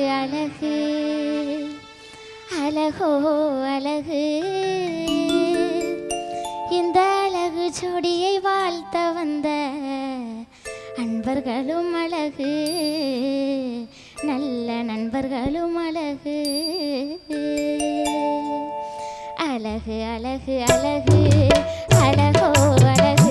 அழகு அழகோ அழகு இந்த அழகு ஜோடியை வாழ்த்த வந்த அன்பர்களும் அழகு நல்ல நண்பர்களும் அழகு அழகு அழகு அழகு அழகோ அழகு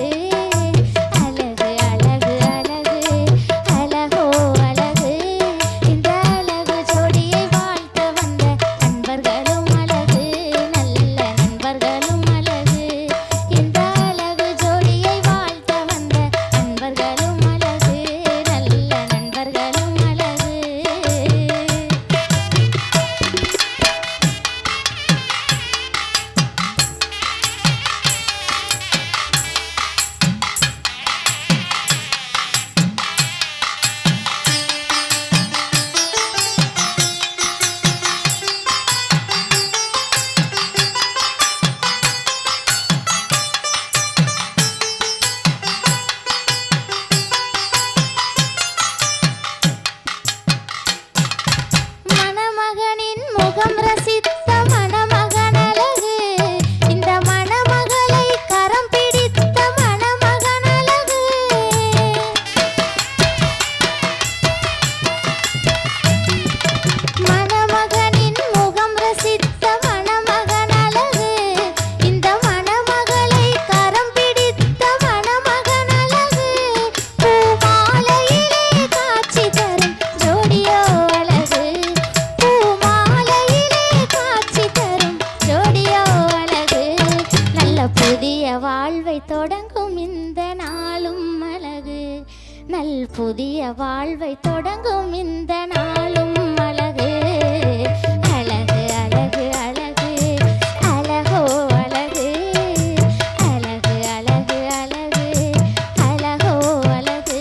புதிய வாழ்வை தொடங்கும் இந்த நாளும் அழகு அழகு அழகு அழகு அழகோ அழகு அழகு அழகு அழகு அழகோ அழகு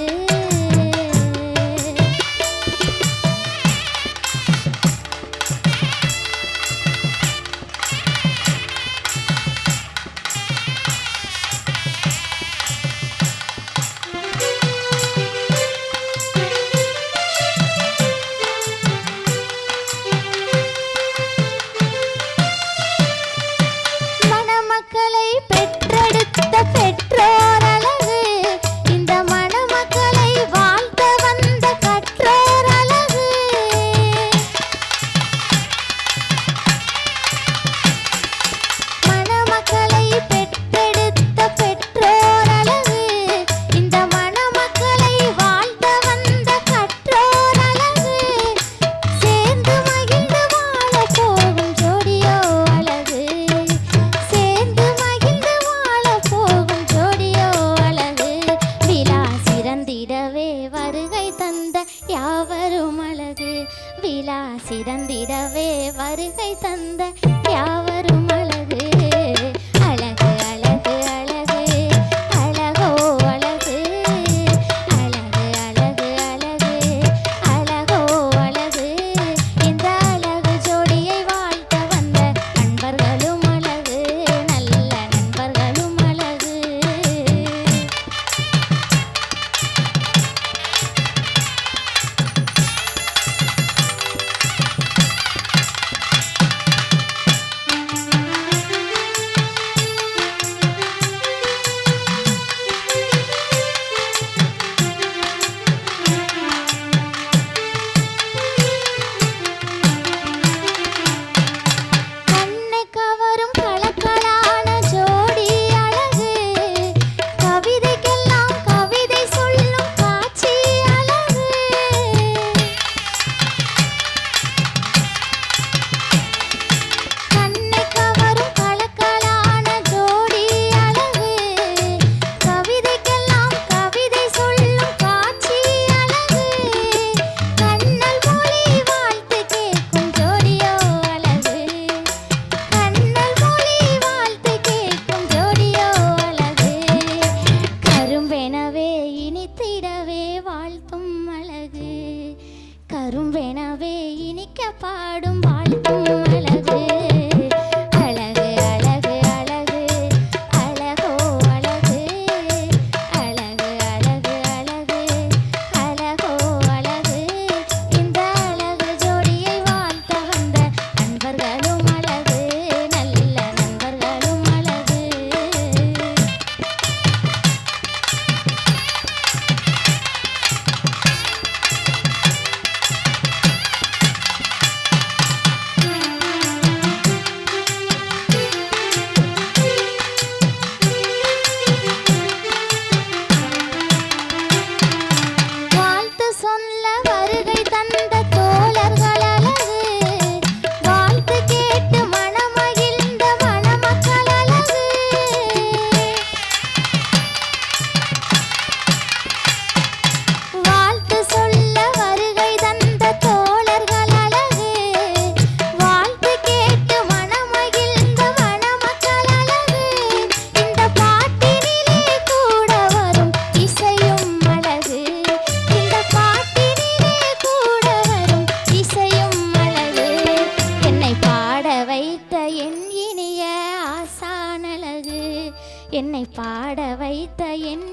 சிறந்திடவே வருகை தந்த யாவரும் அழகு அழகு அழகு அழகு அழகோ அழகு அழகு அழகு அழகு அழகோ அழகு இந்த அழகு ஜோடியை வாழ்த்த வந்த நண்பர்களும் அழகு நல்ல நண்பர்களும் அழகு கரும்பெனவே இனிக்க பாடும் வாழ்த்தும் அழகு அழகு அழகு அழகு அழகோ அழகு அழகு அழகு அழகு அழகோ அழகு இந்த அழகு ஜோடி படைத்த என்